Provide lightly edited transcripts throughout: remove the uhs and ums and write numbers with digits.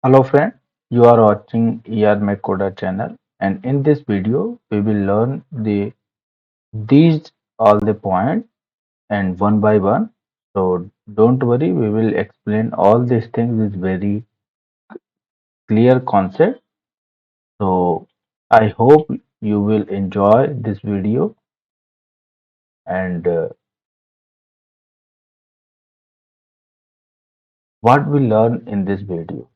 Hello friend, you are watching Coder channel, and in this video we will learn these all the points and one by one. So don't worry, we will explain all these things with very clear concept. So I hope you will enjoy this video and what we learn in this video.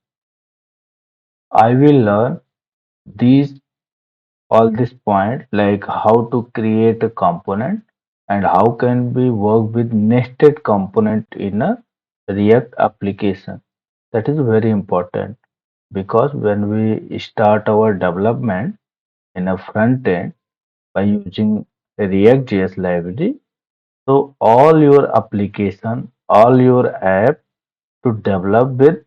I will learn these all these points like how to create a component and how can we work with nested component in a React application. That is very important because when we start our development in a front end by using a React.js library, so all your application, all your app to develop with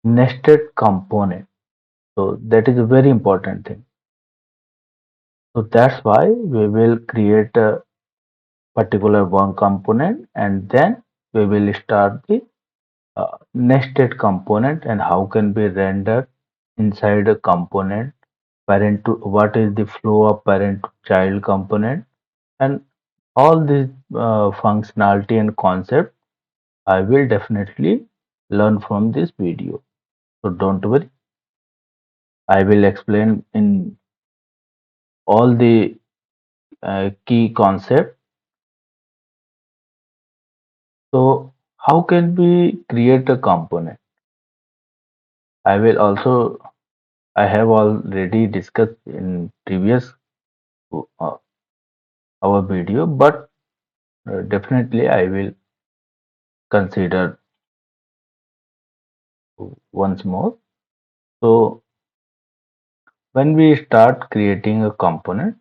nested component. So that is a very important thing. So that's why we will create a particular one component and then we will start the nested component and how can be rendered inside a component parent to what is the flow of parent to child component and all this functionality and concept I will definitely learn from this video. So don't worry, I will explain in all the key concept. So how can we create a component? I will also I have already discussed in previous uh, our video, but definitely I will consider once more. So when we start creating a component,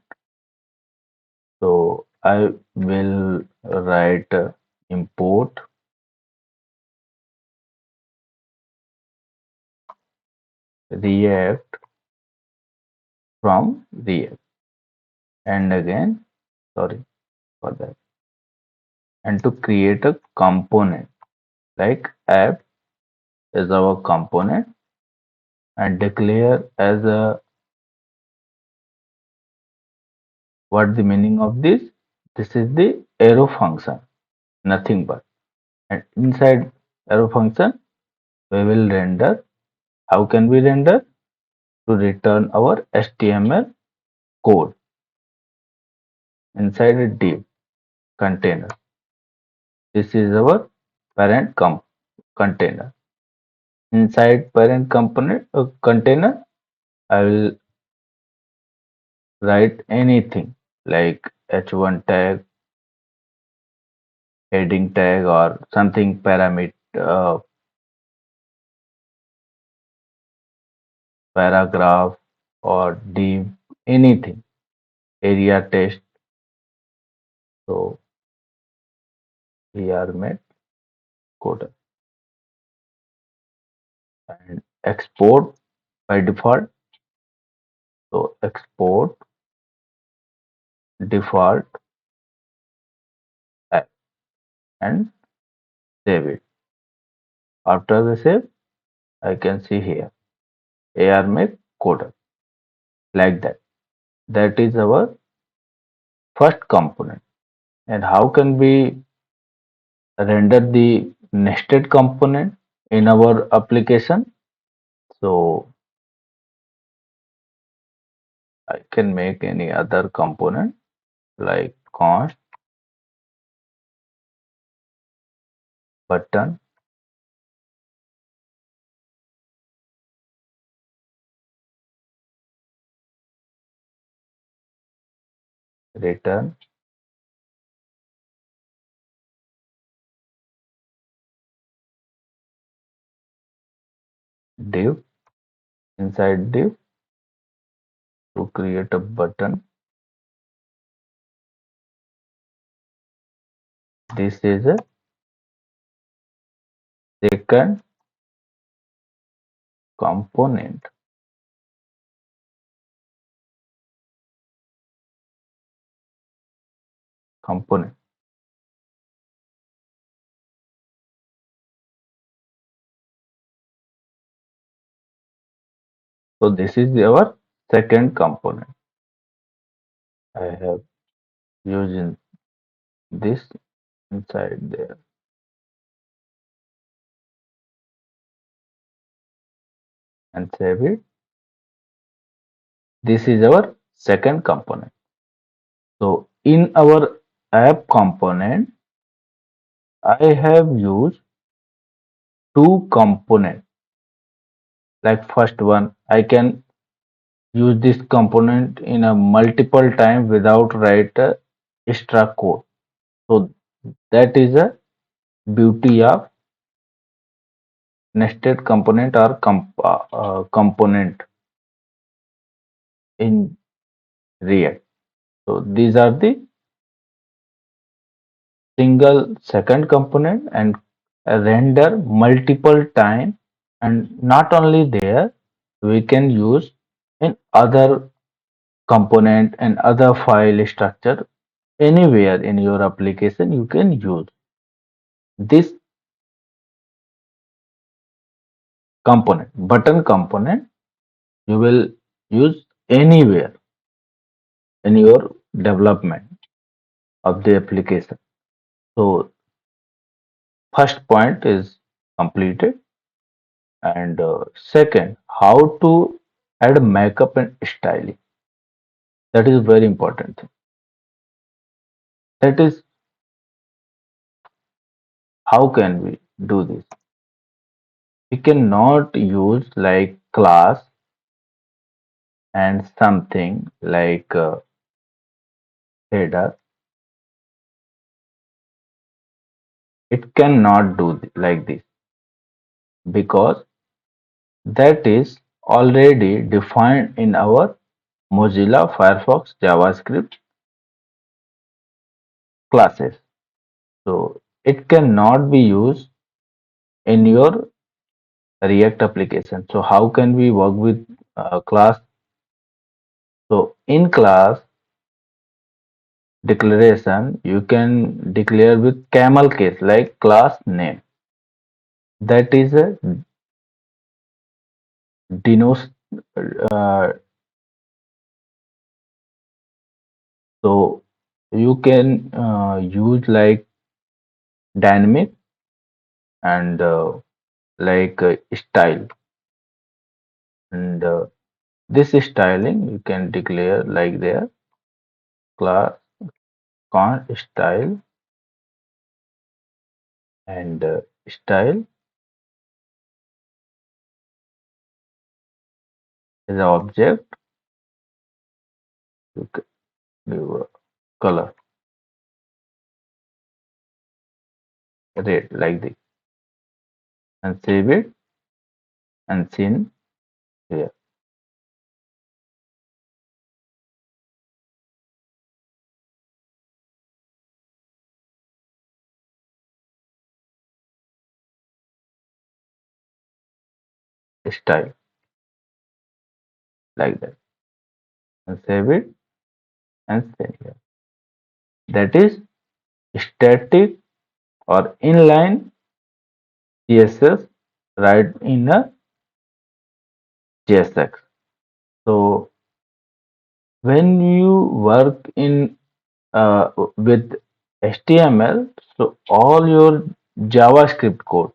so I will write import React from React and again sorry for that and to create a component like app is our component and declare as a what the meaning of this? This is the arrow function, nothing but. And inside arrow function, we will render. How can we render? To return our HTML code inside a div container. This is our parent container. Inside parent component container, I will write anything like h1 tag, heading tag, or something parameter, paragraph, or div, anything, area text. So we are made code and export by default. So export default app and save it. After the save, I can see here AR make coder like that. That is our first component. And how can we render the nested component in our application? So I can make any other component like const button return div inside div to create a button. This is a second component. Component. So this is our second component. I have using this inside there and save it. This is our second component. So in our app component, I have used two components. Like first one, I can use this component in a multiple time without write a extra code. So that is a beauty of nested component or component in React. So these are the single second component and render multiple time, and not only there, we can use in other component and other file structure anywhere in your application you can use this component. Button component you will use anywhere in your development of the application. So first point is completed, and second, how to add makeup and styling. That is very important thing. That is, how can we do this? We cannot use like class and something like header. It cannot do like this because that is already defined in our Mozilla Firefox JavaScript classes. So it cannot be used in your React application. So how can we work with class? So in class declaration, you can declare with camel case like class name. That is a denotes. Uh, so you can use like dynamic and like style, and this styling you can declare like there class con style, and style is an object. You can give a color red like this and save it and seen here style like that and save it and send here. That is static or inline CSS right in a JSX. So when you work in with HTML, so all your JavaScript code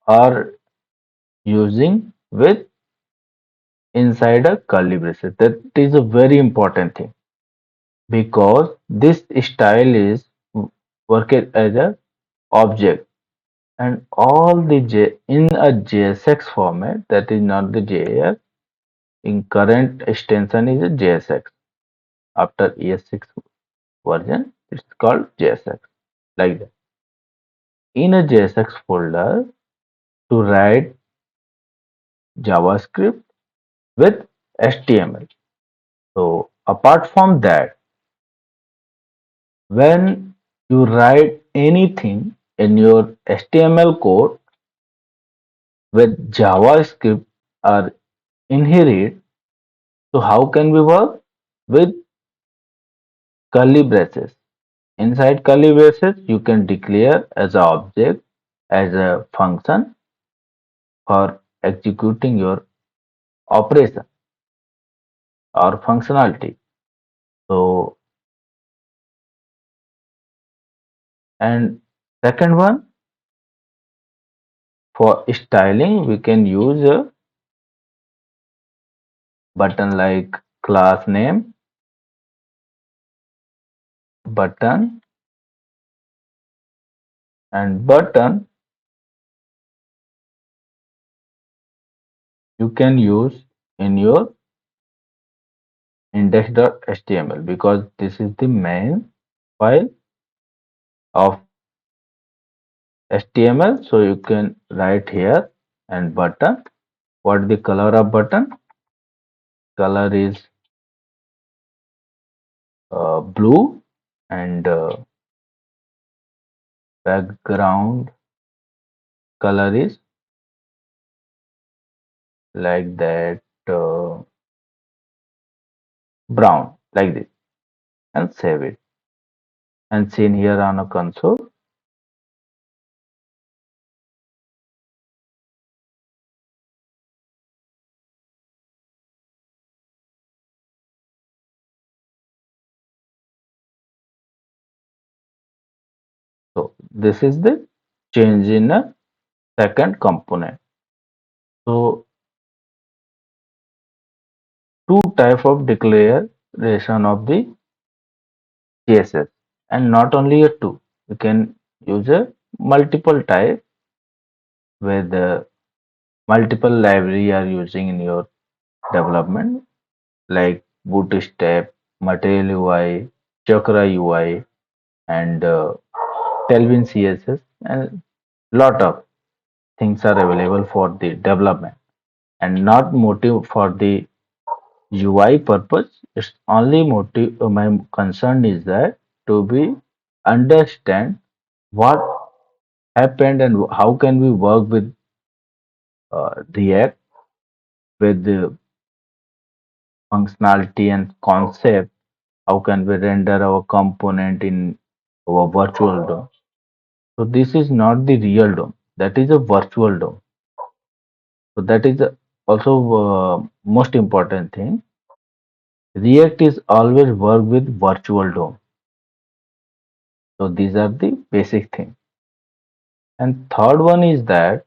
are using with inside a curly braces. That is a very important thing because this style is worked as a object, and all the in a JSX format, that is not the JS. In current extension is a JSX. After ES6 version, it's called JSX like that. In a JSX folder, to write JavaScript with HTML. So apart from that, when you write anything in your HTML code with JavaScript are inherit, so how can we work with curly braces? Inside curly braces, you can declare as an object, as a function for executing your operation or functionality. So, and second one, for styling, we can use a button like class name button, and button you can use in your index.html because this is the main file of HTML. So you can write here and button. What the color of button? Color is blue, and background color is like that, brown, like this, and save it. And seen here on a console. So this is the change in a second component. So two type of declaration of the CSS, and not only a two. You can use a multiple type where the multiple library are using in your development like Bootstrap, Material UI, Chakra UI, and Tailwind CSS, and lot of things are available for the development and not motive for the UI purpose. It's only motive. My concern is that to be understand what happened and how can we work with React with the functionality and concept. How can we render our component in our virtual DOM? So this is not the real DOM. That is a virtual DOM. So that is also most important thing. React is always work with virtual DOM. So these are the basic things. And third one is that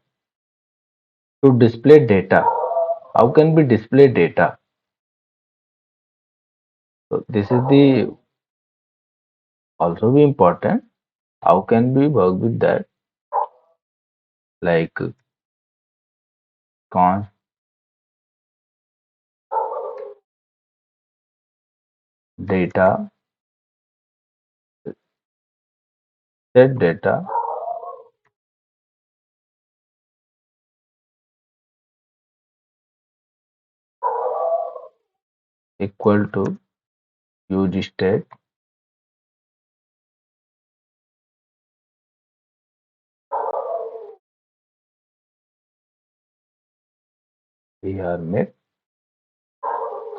to display data. How can we display data? So this is the also be important. How can we work with that? Like const data, set data equal to use state. We are make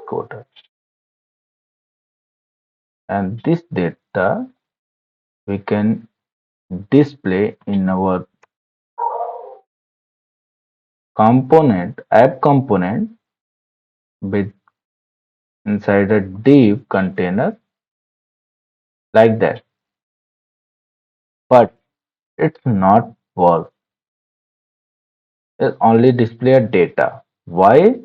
quota. And this data we can display in our component, app component with inside a div container like that. But it's not work. It only display a data. Why?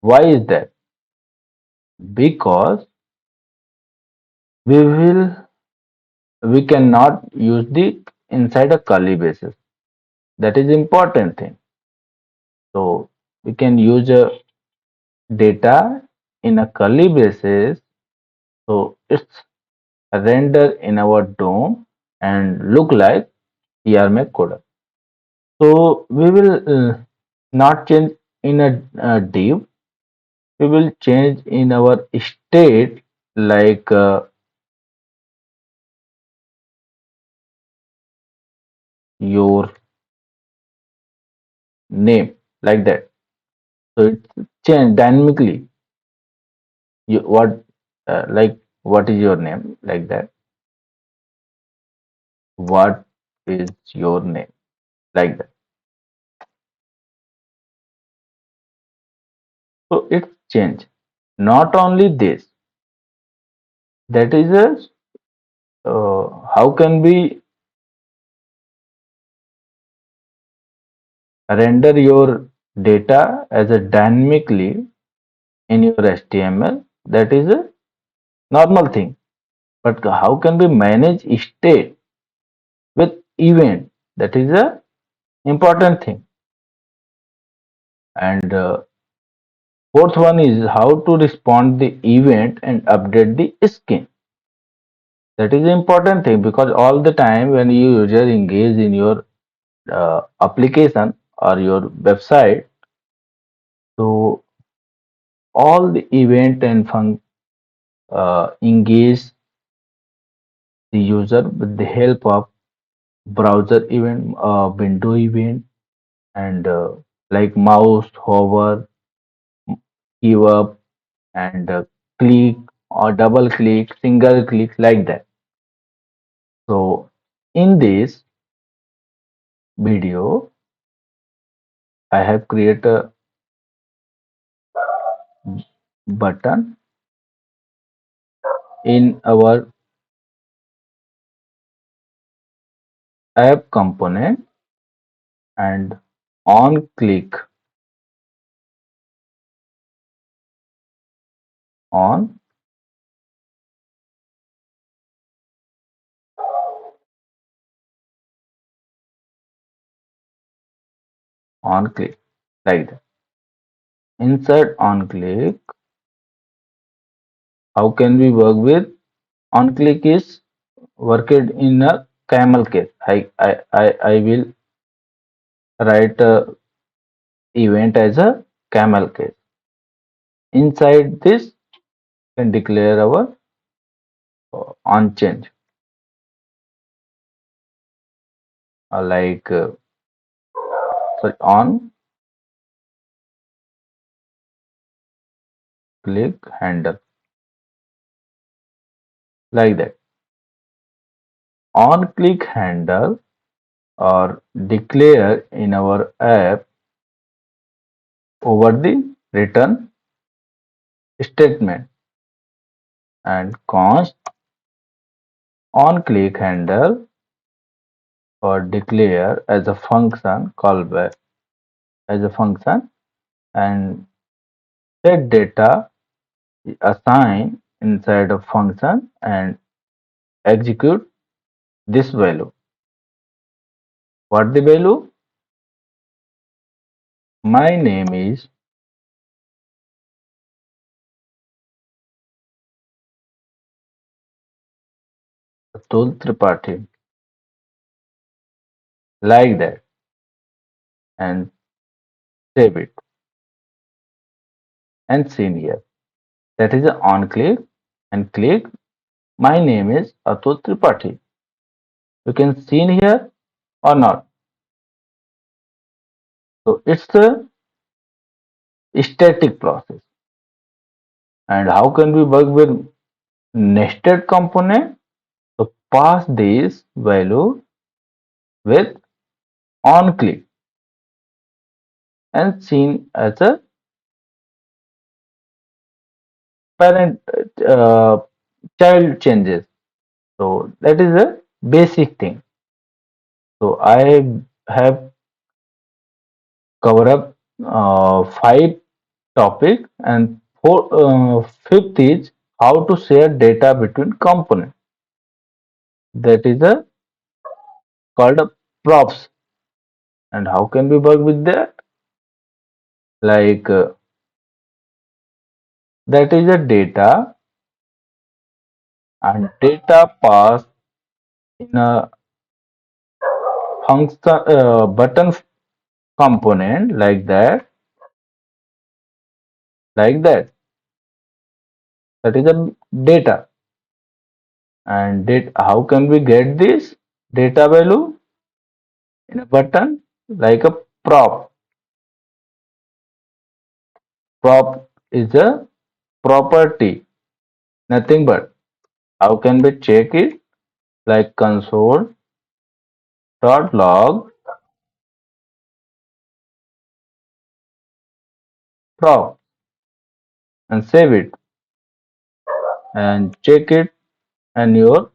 Why is that? Because we will we cannot use the inside a curly braces. That is important thing. So we can use a data in a curly braces. So it's render in our DOM and look like ERMAC coder. So we will not change in a div. We will change in our state like your name like that. So it's change dynamically. You what like what is your name like that? What is your name like that? its change. Not only this, that is a how can we render your data as a dynamically in your HTML? That is a normal thing. But how can we manage state with event? That is a important thing. And fourth one is how to respond the event and update the skin. That is the important thing because all the time when you user engage in your application or your website, so all the event and engage the user with the help of browser event, window event, and like mouse, hover, give up, and click or double click, single click, like that. So in this video, I have created a button in our app component, and on click on on click, like that. Insert on click, how can we work with on click is worked in a camel case. I will write a event as a camel case. Inside this can declare our on change, like sorry, on click handle, like that. On click handle or declare in our app over the return statement, and const on click handle or declare as a function callback as a function, and set data assign inside a function and execute this value. What the value? My name is Atul Tripathi, like that, and save it and seen here. That is a on click and click. My name is Atul Tripathi. You can see in here or not. So it's a static process. And how can we work with nested component? So pass this value with on click and seen as a parent child changes. So that is a basic thing. So I have covered up five topic, and fifth is how to share data between components. That is a called a props. And how can we work with that? Like that is a data, and data pass in a function button component, like that. That is a data. And how can we get this data value in a button? Like a prop. Prop is a property, nothing but. How can we check it? Like console.log prop. and save it and check it and your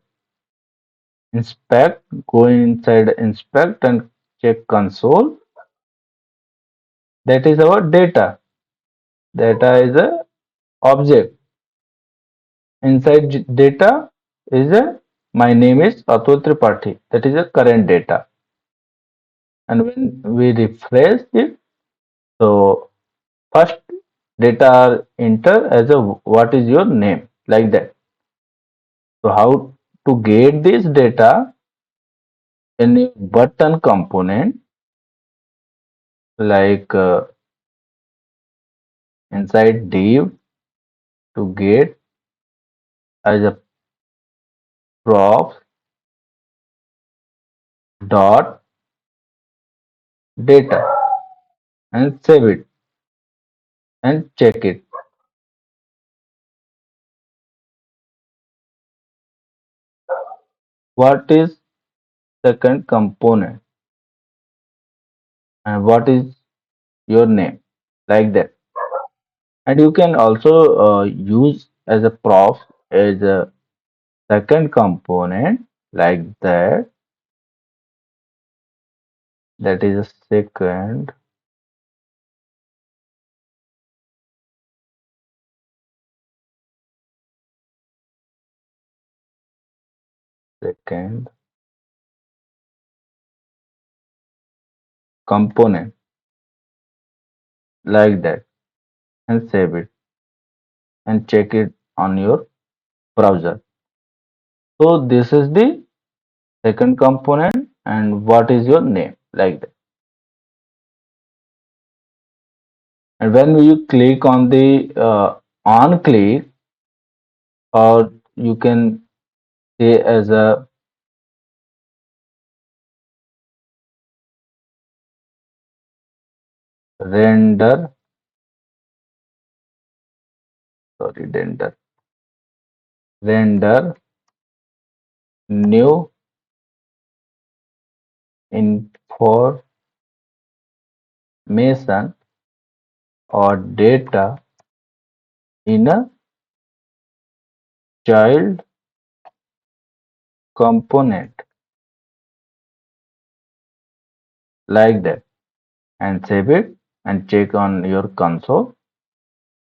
inspect, go inside inspect and check console. That is our data. Data is a object. Inside data is a my name is Atul Tripathi. That is a current data. And when we refresh it, so first data are enter as a what is your name like that. So how to get this data in a button component like inside div to get as a props dot data and save it and check it. What is second component and what is your name like that. And you can also use as a prop as a second component like that. That is a second component like that and save it and check it on your browser. So this is the second component and what is your name like that. And when you click on the on click, or you can say as a render, sorry, render new information or data in a child component like that and save it and check on your console.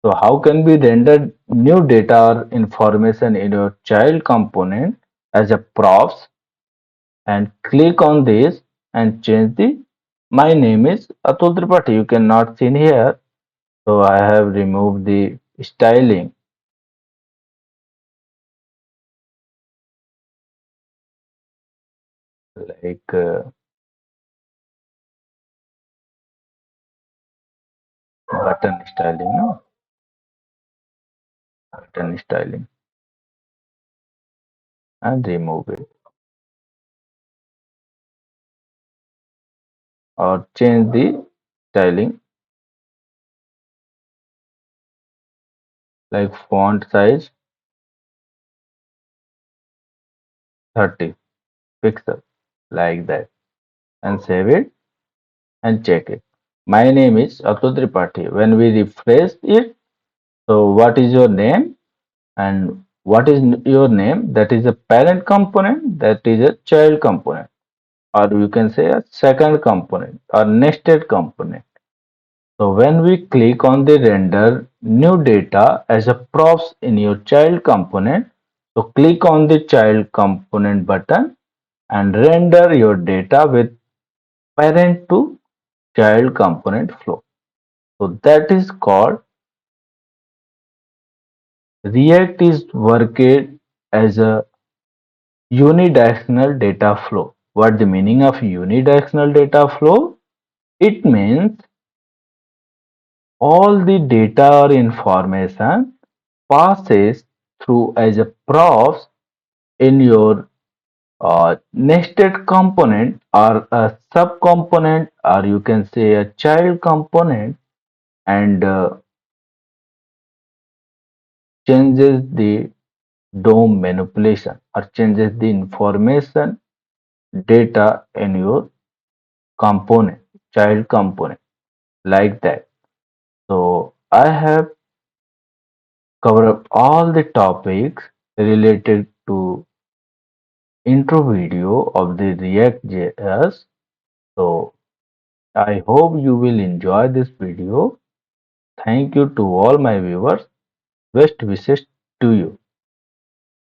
So how can we render new data or information in your child component as a props and click on this and change the my name is Atul Tripathi. You cannot see here. So I have removed the styling like button styling, no? Button styling and remove it or change the styling like font size 30 pixel like that and save it and check it. My name is Atul Tripathi. When we refresh it, so what is your name and what is your name? That is a parent component, that is a child component, or you can say a second component or nested component. So when we click on the render new data as a props in your child component, so click on the child component button and render your data with parent to child component flow. So that is called React is worked as a unidirectional data flow. What the meaning of unidirectional data flow? It means all the data or information passes through as a props in your nested component or a subcomponent, or you can say a child component, and changes the DOM manipulation or changes the information data in your component, child component like that. So I have cover up all the topics related to intro video of the React.js. So I hope you will enjoy this video. Thank you to all my viewers. Best wishes to you.